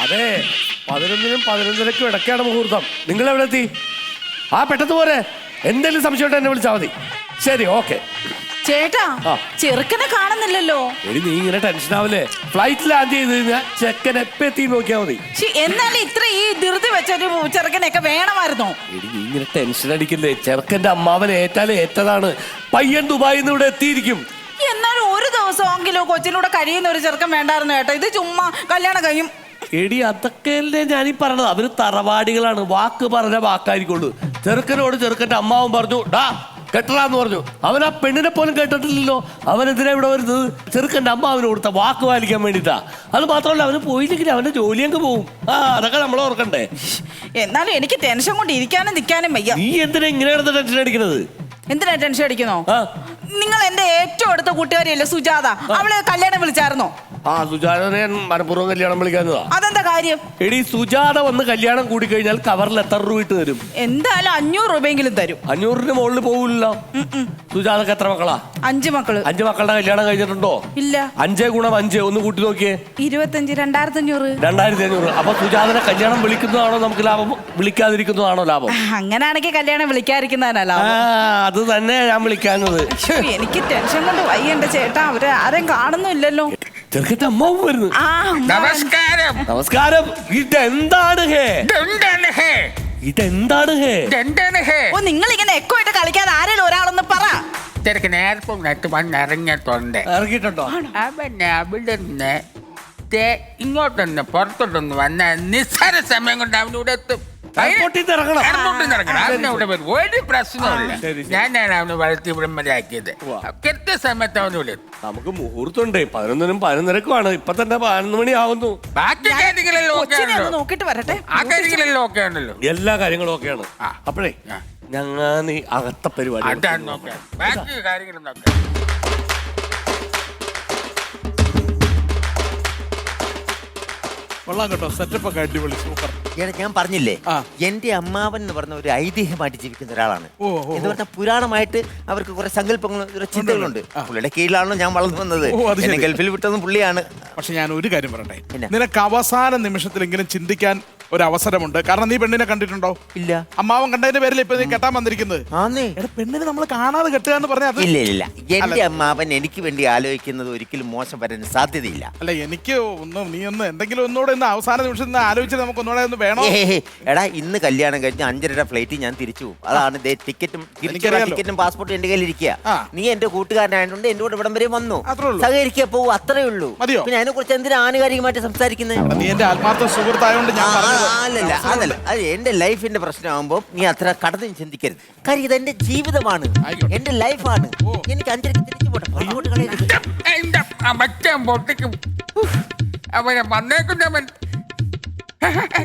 അതെ, 11നും 11:30ക്കും ഇടയ്ക്കാണ് മുഹൂർത്തം. നിങ്ങൾ എവിടെ എത്തി? പെട്ടെന്ന് പോരെ. എന്തെങ്കിലും സംശയം ഉണ്ടോ എന്നെ വിളിച്ചാൽ മതി. ശരി, ഓക്കെ. ചേട്ടാ, ചെറുക്കനെ കാണുന്നില്ലല്ലോ. എടി, നീ ഇങ്ങനെ ടെൻഷൻ ആവില്ലേ? ഫ്ലൈറ്റ് ലാൻഡ് ചെയ്ത് കഴിഞ്ഞാൽ ചെക്കൻ എപ്പോ എത്തി നോക്കിയാൽ മതി. എന്നാലും ഇത്ര ഈ ധൃതി വെച്ചൊരു ചെറുക്കനൊക്കെ വേണമായിരുന്നോ? എടി, നീ ഇങ്ങനെ ടെൻഷൻ അടിക്കില്ലേ? ചെറുക്കന്റെ അമ്മാവൻ ഏറ്റാലും ഏറ്റതാണ്. പയ്യൻ ദുബായിൽ നിന്ന് ഇവിടെ എത്തിയിരിക്കും. എന്നാലും ഒരു ദിവസമെങ്കിലും കൊച്ചിനൂടെ കഴിയുന്ന ഒരു ചെറുക്കൻ വേണ്ടായിരുന്നു ചേട്ടാ. ഇത് ചുമ്മാ കല്യാണം കഴിയും. എടി, അതൊക്കെയല്ലേ ഞാനീ പറഞ്ഞത്. അവര് തറവാടികളാണ്. വാക്ക് പറഞ്ഞ വാക്കായിരിക്കുള്ളൂ. ചെറുക്കനോട് ചെറുക്കന്റെ അമ്മാവൻ പറഞ്ഞു, ഡാ കെട്ടലാന്ന് പറഞ്ഞു. അവൻ ആ പെണ്ണിനെ പോലും കേട്ടിട്ടില്ലല്ലോ. അവൻ എന്തിനാ ഇവിടെ വരുന്നത്? ചെറുക്കന്റെ അമ്മാവന് കൊടുത്ത വാക്ക് പാലിക്കാൻ വേണ്ടിട്ടാ. അത് മാത്രമല്ല, അവന് പോയില്ലെങ്കിൽ അവന്റെ ജോലി അങ്ങ് പോവും. അതൊക്കെ നമ്മൾ ഓർക്കണ്ടേ. എന്നാലും എനിക്ക് ടെൻഷൻ കൊണ്ട് ഇരിക്കാനും നിൽക്കാനും വയ്യ. നീ എന്തിനാ ഇങ്ങനെ ടെൻഷൻ അടിക്കുന്നത്? എന്തിനാ ടെൻഷൻ അടിക്കുന്നോ? നിങ്ങൾ എന്റെ ഏറ്റവും അടുത്ത കൂട്ടുകാരിയല്ലേ സുജാത, അവളെ കല്യാണം വിളിച്ചായിരുന്നോ? സുജാതനെ മനഃപൂർവ്വം കല്യാണം വിളിക്കാന്നതാ. അതെന്താ കാര്യം? എടി, സുജാത വന്ന് കല്യാണം കൂടി കഴിഞ്ഞാൽ കവറിൽ എത്ര രൂപ ഇട്ട് തരും? എന്തായാലും 500 രൂപയെങ്കിലും തരും. 500ന് മുകളിൽ പോകില്ലല്ലോ. സുജാതക്ക് എത്ര മക്കളാ? 5 മക്കള്. 5 മക്കളുടെ കല്യാണം കഴിഞ്ഞിട്ടുണ്ടോ? ഇല്ല. 5 × 5 ഒന്ന് കൂട്ടി നോക്കിയേ. 25, 2500. 2500. അപ്പൊ സുജാതനെ കല്യാണം വിളിക്കുന്നതാണോ നമുക്ക് ലാഭം, വിളിക്കാതിരിക്കുന്നതാണോ ലാഭം? അങ്ങനാണെങ്കിൽ കല്യാണം വിളിക്കാതിരിക്കുന്നതല്ല. അത് തന്നെ ഞാൻ വിളിക്കാഞ്ഞത്. എനിക്ക് ടെൻഷൻ കൊണ്ട് വയ്യണ്ട ചേട്ടാ. അവരെ ആരെയും കാണുന്നില്ലല്ലോ. ചെറുക്കന്റെ അമ്മാവും വരുന്നു. നമസ്കാരം. നമസ്കാരം. ഇതെന്താണ് നിങ്ങൾ ഇങ്ങനെ എക്കോ ആയിട്ട് കളിക്കാതെ ആരെങ്കിലും ഒരാളൊന്ന് പറ. ചെറുക്കൻ എയർപോർട്ടിനകത്ത് വന്നിറങ്ങിയിട്ടുണ്ട്. ഇറങ്ങിയിട്ടുണ്ടോ? അവനെ അവിടെ നിന്ന് ഇങ്ങോട്ടൊന്ന് പുറത്തോട്ടൊന്ന് വന്ന നിസ്സാര സമയം കൊണ്ട് അവനൂടെ എത്തും. ഒരു പ്രശ്നമില്ല. ഞാനാണ് അവന് വളർത്തി ബ്രഹ്മരാക്കിയത്. കൃത്യസമയത്ത് അവനൂടെ നമുക്ക് മുഹൂർത്തമുണ്ട്. 11നും 11:30ക്കുമാണ്. ഇപ്പൊ തന്നെ 11 മണി ആവുന്നു. ബാക്കി കാര്യങ്ങളെല്ലാം നോക്കിട്ട് വരട്ടെ. ആ കാര്യങ്ങളെല്ലാം ഓക്കെ ആണല്ലോ. എല്ലാ കാര്യങ്ങളും ഓക്കെയാണ്. അപ്പോഴേ ഞങ്ങൾ ഈ അകത്ത പരിപാടി അതാണ് നോക്കാം. ബാക്കി കാര്യങ്ങളും നോക്കാം. കൊള്ളാം കേട്ടോ. സെറ്റപ്പ് ഒക്കെ അടിപൊളി, സൂപ്പർ. ഞാൻ പറഞ്ഞില്ലേ, എന്റെ അമ്മാവൻ എന്ന് പറഞ്ഞ ഒരു ഐതിഹ്യമായിട്ട് ജീവിക്കുന്ന ഒരാളാണ്. എന്ന് പറഞ്ഞാൽ പുരാണമായിട്ട് അവർക്ക് കുറെ സങ്കല്പങ്ങളും ചിന്തകളുണ്ട്. പുള്ളിയുടെ കീഴിലാണല്ലോ ഞാൻ വളർന്നു വന്നത്. എന്നെ ഗൾഫിൽ വിട്ടതും പുള്ളിയാണ്. പക്ഷെ ഞാൻ ഒരു കാര്യം പറയട്ടെ, നിനക്ക് അവസാന നിമിഷത്തിലെങ്കിലും ചിന്തിക്കാൻ ഒരു അവസരമുണ്ട്. കാരണം നീ പെണ്ണിനെ കണ്ടിട്ടുണ്ടോ? ഇല്ല. അമ്മാവൻ കണ്ടതിന്റെ പേരിൽ ഇപ്പൊ നീ കെട്ടാൻ വന്നിരിക്കുന്നത്. പെണ്ണിനെ നമ്മൾ കാണാതെ കെട്ടുക എന്ന് പറഞ്ഞാൽ ഇല്ല ഇല്ല, എന്റെ അമ്മാവൻ എനിക്ക് വേണ്ടി ആലോചിക്കുന്നത് ഒരിക്കലും മോശം വരാൻ സാധ്യതയില്ല. അല്ല, എനിക്ക് നീ എന്തെങ്കിലും ഒന്നുകൂടെ അവസാന നിമിഷം ആലോചിച്ചിട്ട് നമുക്ക് ഒന്നുകൂടെ ഒന്ന് വേണോ? എടാ, ഇന്ന് കല്യാണം കഴിഞ്ഞ് 5:30 ഫ്ലൈറ്റ് ഞാൻ തിരിച്ചു പോകും. അതാണ് ടിക്കറ്റും പാസ്പോർട്ടും എന്റെ കയ്യിൽ ഇരിക്കുക. നീ എന്റെ കൂട്ടുകാരനായതുകൊണ്ട് എന്റെ കൂടെ ഇവിടം വരെ വന്നു സഹകരിക്കുക പോവും. അത്രേ ഉള്ളൂ. പിന്നെ അതിനെ കുറിച്ച് എന്തിനാ ആനുകാലികമായിട്ട് സംസാരിക്കുന്നത്? നീ എന്റെ ആത്മാർത്ഥ സുഹൃത്തായോണ്ട് അതല്ല അത് എന്റെ ലൈഫിന്റെ പ്രശ്നമാകുമ്പോ നീ അത്ര കടന്നു ചിന്തിക്കരുത്. കാര്യം ഇത് എന്റെ ജീവിതമാണ്, എന്റെ ലൈഫാണ്. എനിക്ക് 5:30 തിരിച്ചു പോട്ടെ. അവനെ വന്നേക്കുന്നവൻ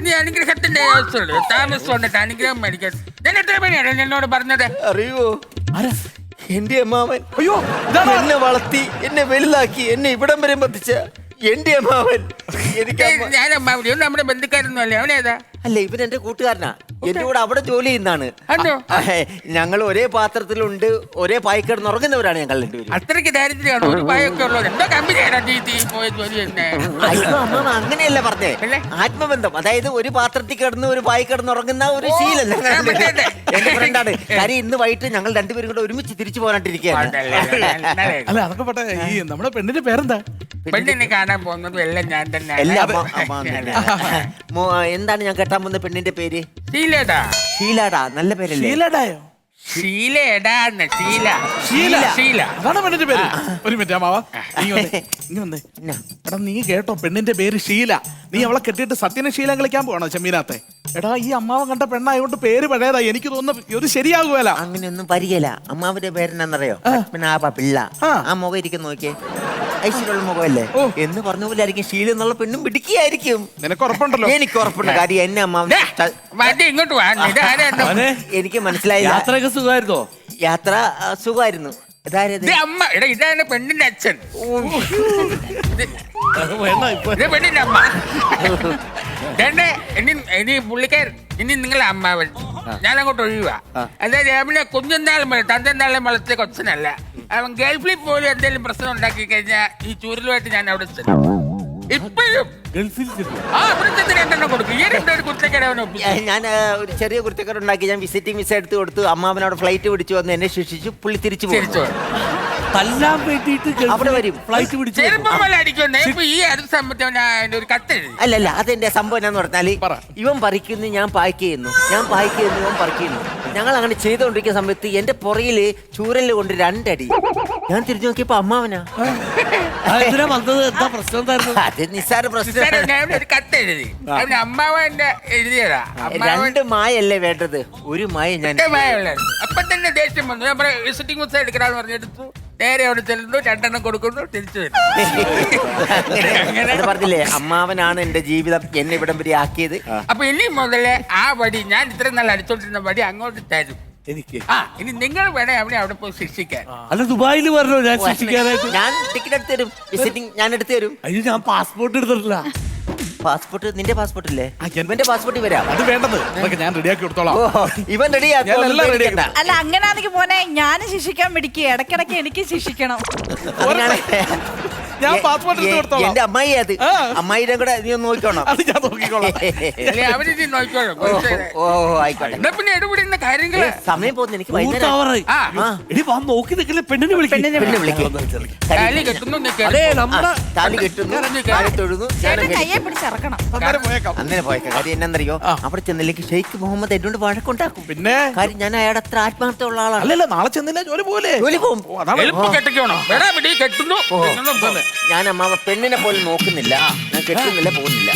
നീ അനുഗ്രഹത്തിന്റെ ആവശ്യമുള്ളൂ. താമസം വന്നിട്ട് അനുഗ്രഹം മേടിക്കാൻ ഞാൻ എത്ര മണിയാണ് എന്നോട് പറഞ്ഞത് അറിയോ? എന്റെ അമ്മാവൻ എന്നെ വളർത്തി, എന്നെ വലുതാക്കി, എന്നെ ഇവിടം വരെ എത്തിച്ച എന്റെ അമ്മാവൻ. ഞാൻ അമ്മാവൻ നമ്മുടെ ബന്ധുക്കാരൊന്നും അല്ലേ? അവനേതാ? അല്ല, ഇവൻ എന്റെ കൂട്ടുകാരനാ. എന്റെ കൂടെ അവിടെ ജോലി ചെയ്യുന്നതാണ്. ഞങ്ങൾ ഒരേ പാത്രത്തിലുണ്ട്, ഒരേ പായ്ക്കിടന്ന് ഉറങ്ങുന്നവരാണ് ഞങ്ങൾ രണ്ടുപേരും. അത്രയ്ക്ക് ദാരിദ്ര്യമാണ്. ഒരു പായൊക്കെ ഉള്ളത്. എന്തോ കമ്പനിയാണ് പോയ ജോലി തന്നെ. അമ്മാവൻ അങ്ങനെയല്ല പറഞ്ഞേ. ആത്മബന്ധം, അതായത് ഒരു പാത്രത്തിൽ കിടന്ന് ഒരു പായി കിടന്ന് ഉറങ്ങുന്ന ഒരു ശീലം എന്റെ ഫ്രണ്ടാണ്. കാര്യം ഇന്ന് വൈകിട്ട് ഞങ്ങൾ രണ്ടുപേരും കൂടെ ഒരുമിച്ച് തിരിച്ചു പോകാനായിട്ടിരിക്കുകയാണ്. അല്ല, അതൊക്കെ പോട്ടെ. ഈ നമ്മുടെ പെണ്ണിന്റെ പേരെന്താ? പെണ്ണിനെ കാണാൻ പോകുന്നതും എല്ലാം ഞാൻ തന്നെ. എന്താണ് ഞാൻ കെട്ടാൻ പോകുന്ന പെണ്ണിന്റെ പേര്? ഷീലടാ. ഷീലാടാ, നല്ല പേരല്ലേ? ഷീലടായോ? ഷീലടാന്ന്. ഷീല. അതാണ് പെണ്ണിന്റെ പേര്. ഒരു മിനിറ്റ് അമ്മാവാ, എടാ നീ കേട്ടോ, പെണ്ണിന്റെ പേര് ഷീല. നീ അവളെ കെട്ടിയിട്ട് സത്യനെ ശീലം കളിക്കാൻ പോകണോ ചെമ്മീനകത്തെ? എടാ, ഈ അമ്മാവൻ കണ്ട പെണ്ണായോണ്ട് പേര് പഴയതാ. എനിക്ക് തോന്നുന്നു ഒരു ശരിയാകുമല്ല. അങ്ങനെയൊന്നും പരികല. അമ്മാവിന്റെ പേരെന്നാന്നറിയോ? പിള്ള. ആ മുഖം ഇരിക്കും നോക്കിയേ, ഐശ്വര്യമുള്ള മുഖമല്ലേ? എന്ന് പറഞ്ഞ പോലെ ആയിരിക്കും ഷീല എന്നുള്ള പെണ്ണും പിടിക്കുകയായിരിക്കും. നിനക്ക് ഉറപ്പുണ്ടല്ലോ? എനിക്ക് ഉറപ്പുണ്ട്. കാര്യം എന്നെ അമ്മാവൻ എനിക്ക് മനസ്സിലായില്ല. യാത്രയൊക്കെ സുഖമായിരുന്നോ? യാത്ര സുഖമായിരുന്നു. ഇതാണ് പെണ്ണിന്റെ അച്ഛൻ, പെണ്ണിന്റെ അമ്മ. ഇനി പുള്ളിക്കാരൻ, ഇനി നിങ്ങളെ അമ്മാവൻ. ഞാൻ അങ്ങോട്ട് ഒഴിവാ. അതായത് അവനെ കുഞ്ഞെന്നാളും തന്തെന്നാളും വളർത്തിയ കൊച്ചനല്ല. അവൻ ഗൾഫിൽ പോലും എന്തെങ്കിലും പ്രശ്നം ഉണ്ടാക്കി കഴിഞ്ഞാൽ ഈ ചൂരലുമായിട്ട് ഞാൻ അവിടെ ചെല്ലും. ഇപ്പോഴും ഗൾഫിൽ ചെന്നു. ആ ഇവിടെ ചെന്ന് 2 എണ്ണം കൊടുക്കും. ഈ 2 ഒരു കുറ്റക്കേടവനെ ഒപ്പിച്ചു. ഞാൻ ഒരു ചെറിയ കുരുത്തക്കേട് ഉണ്ടാക്കി. ഞാൻ വിസിറ്റിംഗ് വിസ എടുത്ത് കൊടുത്തു. അമ്മാവനോട് ഫ്ലൈറ്റ് പിടിച്ചു വന്ന് എന്നെ ശിക്ഷിച്ചു. പുള്ളി തിരിച്ചു തിരിച്ചു പോകും. തല്ലാൻ വേണ്ടിയിട്ട് അവിടെ വരും. ഫ്ലൈറ്റ് പിടിച്ചു ചെറുപ്പം പോലെ അടിക്കുന്നേ. ഇപ്പൊ ഈ അടുത്ത സംബന്ധിച്ച് അതിന്റെ ഒരു കത്തെഴുതി. അല്ലല്ല, അതെന്റെ സംഭവം എന്നാന്ന് പറഞ്ഞാല് ഇവൻ പറിക്കുന്നു, ഞാൻ പാക്ക് ചെയ്യുന്നു, ഞാൻ പാക്ക് ചെയ്യുന്നു, ഇവൻ പറിക്കുന്നു. ഞങ്ങൾ അങ്ങനെ ചെയ്തുകൊണ്ടിരിക്കുന്ന സമയത്ത് എന്റെ പുറകില് ചൂരല് കൊണ്ട് 2 അടി. ഞാൻ തിരിഞ്ഞു നോക്കിയപ്പോ അമ്മാവനാ. എന്തിനാ വന്നത്? എന്താ പ്രശ്നം എന്തായിരുന്നു? അത് നിസ്സാര പ്രശ്നം. ഞാൻ ഒരു കത്തെഴുതി. അവന് അമ്മാവന്റെ എഴുതിയതാ. 2 മായല്ലേ വേണ്ടത്, 1 മായ ഞാൻ. അപ്പൊ തന്നെ ദേഷ്യം വന്നു. ഞാൻ വിസിറ്റിംഗ് വിസ എടുക്കണമെന്ന് പറഞ്ഞെടുത്തു. നേരെ അവിടെ ചെല്ലുന്നു, 2 എണ്ണം കൊടുക്കുന്നു, തിരിച്ചു വരും. അത് പറഞ്ഞില്ലേ, അമ്മാവനാണ് എന്റെ ജീവിതം എന്നെ ഇവിടം വരെ ആക്കിയത്. അപ്പൊ ഇനി മുതലേ ആ വടി, ഞാൻ ഇത്രയും നല്ല അടിച്ചോണ്ടിരുന്ന വടി അങ്ങോട്ട് തരും എനിക്ക്. ഇനി നിങ്ങൾ വേണേ അവിടെ പോയി ശിക്ഷിക്കാൻ. അല്ല, ദുബായിൽ പറഞ്ഞോ ഞാൻ ശിക്ഷിക്കാനായിട്ട്? ഞാൻ ടിക്കറ്റ് എടുത്ത് തരും, വിസിറ്റിംഗ് ഞാൻ എടുത്തു തരും. അയ്യോ, ഞാൻ പാസ്പോർട്ട് എടുത്തിട്ടില്ല. പാസ്പോർട്ട്, നിന്റെ പാസ്പോർട്ട് ഇല്ലേ? ഇവന്റെ പാസ്പോർട്ട് വരാം. അത് വേണ്ടത് അതൊക്കെ ഞാൻ റെഡിയാക്കി കൊടുത്തോളാം. ഇവൻ റെഡിയാക്കി. അല്ല, അങ്ങനാണെങ്കിൽ മോനെ ഞാനും ശിക്ഷിക്കാൻ പിടിക്കുക. ഇടയ്ക്കിടയ്ക്ക് എനിക്ക് ശിക്ഷിക്കണം. ഞാൻ പാസ്പോർട്ട് എടുത്ത് കൊടുത്തോളാം. എന്റെ അമ്മായി അത്. അമ്മായിയുടെ കൂടെ നീ ഒന്ന് നോക്കിക്കോണം. അത് ഞാൻ നോക്കിക്കോളാം. അവര് നോക്കിക്കോളും. ഓ ആയിക്കോട്ടെ. എന്നാ പിന്നെ ഇടപെടുന്ന കാര്യങ്ങള് സമയം പോകുന്നു, എനിക്ക് വൈകുന്നേരം. ഊട്ടാവറായി. ആ. എടി, വാ നോക്കി നിൽക്കില്ല, പെണ്ണിനെ വിളിക്കും. താലി കെട്ടുന്നു അതെ, നമ്മുടെ താലി കെട്ടുന്നു, കാലിൽ തൊഴുന്നു. ചേട്ടൻ കയ്യെ പിടിച്ചിറക്കണം. അന്നേരം പോയേക്കാം. അങ്ങനെ പോയേക്കാം. കാര്യം എന്നറിയോ, അവിടെ ചെന്നില്ലെങ്കിൽ ഷെയ്ഖ് മുഹമ്മദ് എന്നോട് വഴക്കുണ്ടാക്കും. പിന്നെ കാര്യം ഞാൻ അയാളുടെ അത്ര ആത്മാർത്ഥമുള്ള ആളാണ്. അല്ലല്ല, നാളെ ചെന്നില്ല ജോലി പോലെ ജോലി പോകും. എളുപ്പം കെട്ടിക്കോണോ? വേടാ പിടി കെട്ടുന്നു. ഞാൻ അമ്മാവ പെണ്ണിനെ പോലും നോക്കുന്നില്ല, ഞാൻ കെട്ടുന്നില്ല, പോകുന്നില്ല.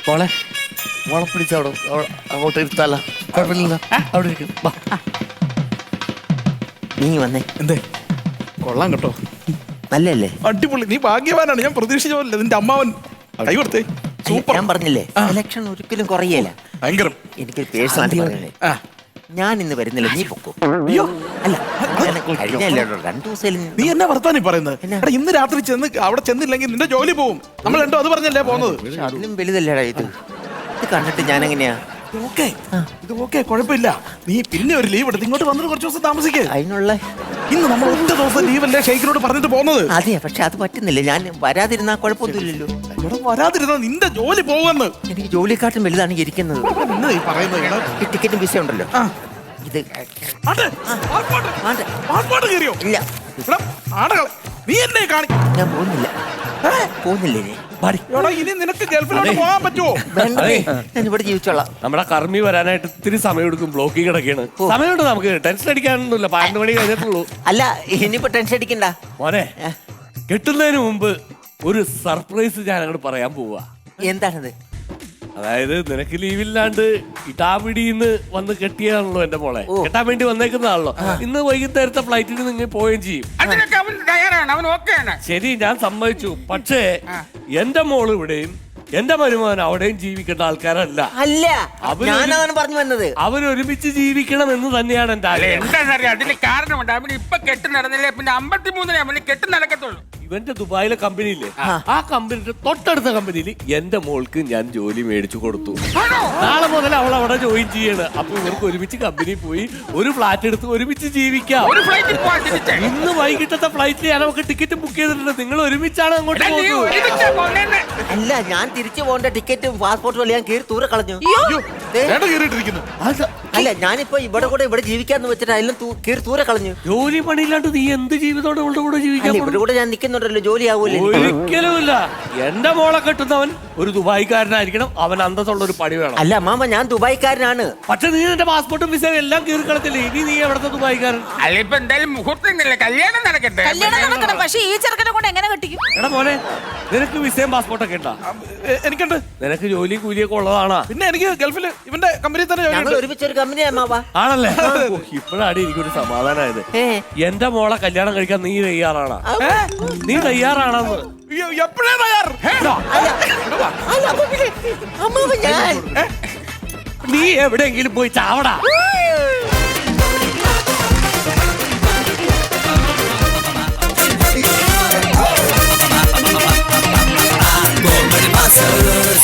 മോളെ മോളെ പിടിച്ചവിടെ അങ്ങോട്ട് ഇരുത്താല, കുഴപ്പമില്ല, അവിടെ ഇരിക്കും. നീ വന്നേ. എന്തേ? കൊള്ളാം കേട്ടോ, നല്ലല്ലേ? അടിപൊളി. നീ ഭാഗ്യവാനാണ്, ഞാൻ പ്രതീക്ഷിച്ച പോലെ നിന്റെ അമ്മാവൻ കൈ കൊടുത്തേ. സൂപ്പർ. ഞാൻ പറഞ്ഞില്ലേ, സെലക്ഷൻ ഒരിക്കലും കുറയല. ഭയങ്കരം. എനിക്കൊരു പേഴ്സണാലിറ്റി പറയണേ. ഞാൻ ഇന്ന് വരുന്നില്ല, നീ പൊക്കോ. അയ്യോ, അല്ല കഴിഞ്ഞല്ലോ 2 ദിവസം. നീ എന്നെ വർത്താനം ഈ പറയുന്നത്? എടാ, ഇന്ന് രാത്രി ചെന്ന് അവിടെ ചെന്നില്ലെങ്കിൽ നിന്റെ ജോലി പോവും. നമ്മൾ രണ്ടോ അത് പറഞ്ഞല്ലേ പോകുന്നത്. അതിലും വലുതല്ലേടാ ഇത്. ഇത് കണ്ടിട്ട് ഞാൻ എങ്ങനെയാ? ഓക്കെ, ഇത് ഓക്കെ, കുഴപ്പമില്ല. നീ പിന്നെ ഒരു ലീവ് എടുത്ത് ഇങ്ങോട്ട് വന്നിട്ട് കുറച്ച് ദിവസം താമസിക്കേ. അതിനുള്ള ഇന്ന് നമ്മൾ 1 ദിവസം ലീവല്ലേ ഷെയ്ഖിനോട് പറഞ്ഞിട്ട് പോകുന്നത്. അതെ, പക്ഷെ അത് പറ്റുന്നില്ല. ഞാൻ വരാതിരുന്നാ കുഴപ്പമൊന്നുമില്ലല്ലോ. ഇവിടെ വരാതിരുന്ന നിന്റെ ജോലി പോകുമെന്ന്. എനിക്ക് ജോലിക്കാട്ടും വലുതാണ് ഇരിക്കുന്നത്. എന്നാ ഈ പറയുന്നത്? ഈ ടിക്കറ്റും വിസ ഉണ്ടല്ലോ, ഇത് പാസ്പോർട്ട് കയറിയോ? ഇല്ല. എടാ, ആടകളെ, നീ എന്നെ കാണി. ഞാൻ പോകുന്നില്ല, പോകുന്നില്ലേ നീ? എടാ, ഇനി നിനക്ക് ഗൾഫിലോട്ട് പോകാൻ പറ്റുമോ? വേണ്ടേ, ഞാൻ ഇവിടെ ജീവിച്ചോളാം. നമ്മുടെ കർമ്മി വരാനായിട്ട് ഇത്തിരി സമയം എടുക്കും. ബ്ലോക്കിൽ കിടക്കുകയാണ്. സമയമുണ്ട്, നമുക്ക് ടെൻഷൻ അടിക്കാനൊന്നുമില്ല. 12 മണി കഴിഞ്ഞിട്ടുള്ളൂ. അല്ല, ഇനിയിപ്പോ ടെൻഷൻ അടിക്കണ്ട മോനെ, കെട്ടുന്നതിന് മുമ്പ് ഒരു സർപ്രൈസ് ഞാൻ അങ്ങോട്ട് പറയാൻ പോവാ. എന്താണത്? അതായത്, നിനക്ക് ലീവില്ലാണ്ട് ഇടാപിടിന്ന് വന്ന് കെട്ടിയതാണല്ലോ എന്റെ മോളെ. കെട്ടാൻ വേണ്ടി വന്നേക്കുന്നതാണല്ലോ. ഇന്ന് വൈകുന്നേരത്തെ ഫ്ലൈറ്റിന് നിങ്ങൾ പോവുകയും ചെയ്യും. അതിനൊക്കെ അവൻ തയ്യാറാണ്, അവൻ ഓക്കെയാണ്. ശരി, ഞാൻ സമ്മതിച്ചു. പക്ഷേ എന്റെ മോള് ഇവിടെയും എന്റെ മരുമകൻ അവിടെയും ജീവിക്കേണ്ട ആൾക്കാരല്ല. അല്ല, ഞാനതാണ് പറഞ്ഞു വന്നത്. അവരൊരുമിച്ച് ജീവിക്കണം എന്ന് തന്നെയാണ് എന്റെ ആഗ്രഹം. എന്താണെന്നറിയാം, അതിന് കാരണമുണ്ട്. അവന് ഇപ്പൊ കെട്ട് നടന്നില്ലേ, പിന്നെ 53 അവന് കെട്ട് നടക്കത്തുള്ളൂ. ഇവന്റെ ദുബായിലെ കമ്പനിയില്ലേ, ആ കമ്പനിയുടെ തൊട്ടടുത്ത കമ്പനിയിൽ എന്റെ മോൾക്ക് ഞാൻ ജോലി മേടിച്ചു കൊടുത്തു. നാളെ മുതൽ അവൾ അവിടെ ജോയിൻ ചെയ്യാണ്. അപ്പൊ ഇവർക്ക് ഒരുമിച്ച് കമ്പനിയിൽ പോയി ഒരു ഫ്ലാറ്റ് എടുത്ത് ഒരുമിച്ച് ജീവിക്കാം. ഒരു ഫ്ലൈറ്റിൽ പോവാൻ തിരിച്ചേ. ഇന്ന് വൈകിട്ടത്തെ ഫ്ലൈറ്റിൽ ഞാൻ നമുക്ക് ടിക്കറ്റ് ബുക്ക് ചെയ്തിട്ടുണ്ട്. നിങ്ങൾ ഒരുമിച്ചാണ് അങ്ങോട്ട് എടാ, നീ പോകുന്നത്. ഒരുമിച്ചാ പോകുന്നേന്ന്. അല്ല, ഞാൻ തിരിച്ചു പോകേണ്ട ടിക്കറ്റും പാസ്പോർട്ടും ഞാൻ കീറി തൂരെ കളഞ്ഞു. വേണ്ട കയറിയിട്ടിരിക്കുന്നു. അല്ല, ഞാനിപ്പോ ഇവിടെ ജീവിക്കാന്ന് വെച്ചിട്ട് അതിലും കീറി തൂരെ കളഞ്ഞു. ജോലി പണിയില്ലാണ്ട് നീ എന്ത് ജീവിതോടെ ഇവളുടെ കൂടെ ജീവിക്കാൻ അല്ല, ഇവിടെ കൂടെ ഞാൻ നിൽക്കുന്നുണ്ടല്ലോ, ജോലി ആവൂല്ലേ? ഒരിക്കലുമില്ല. എന്റെ മോളെ കെട്ടുന്നവൻ ഒരു ദുബായിക്കാരനായിരിക്കണം. അവൻ അന്തസ്സുള്ള ഒരു പണി വേണം. അല്ല മാമ, ഞാൻ ദുബായിക്കാരനാണ്. പക്ഷെ നീ നിന്റെ പാസ്പോർട്ടും വിസയും എല്ലാം കീറി കളത്തില്ലേ. ഇനി നീ എവിടത്തെ ദുബായിക്കാരൻ? അല്ല, ഇപ്പൊ എന്തായാലും മുഹൂർത്തം കല്യാണം നടക്കട്ടെ. കല്യാണം നടക്കണം, പക്ഷെ ഈ ചെറുക്കനെ കൊണ്ട് എങ്ങനെ കെട്ടിക്കും? എടാ മോനെ, നിനക്ക് വിസയും പാസ്പോർട്ടൊക്കെ ഉണ്ടാ? എനിക്കുണ്ട്. നിനക്ക് ജോലി കൂലിയൊക്കെ ഉള്ളതാണാ? പിന്നെ എനിക്ക് ഗൾഫിൽ ഇവന്റെ കമ്പനി തന്നെ ജോലി ഞങ്ങൾ ഉണ്ട്. ഒരുമിച്ച് ഒരു കമ്പനിയാണ് മാവ. ആണല്ലേ? ഇപ്പോഴാണ് എനിക്കൊരു സമാധാനമായത്. എന്റെ മോളെ കല്യാണം കഴിക്കാൻ നീ തയ്യാറാണാ? നീ തയ്യാറാണെന്ന്? എപ്പോഴേ തയ്യാർ? നീ എവിടെയെങ്കിലും പോയി ചാവടാ. Masters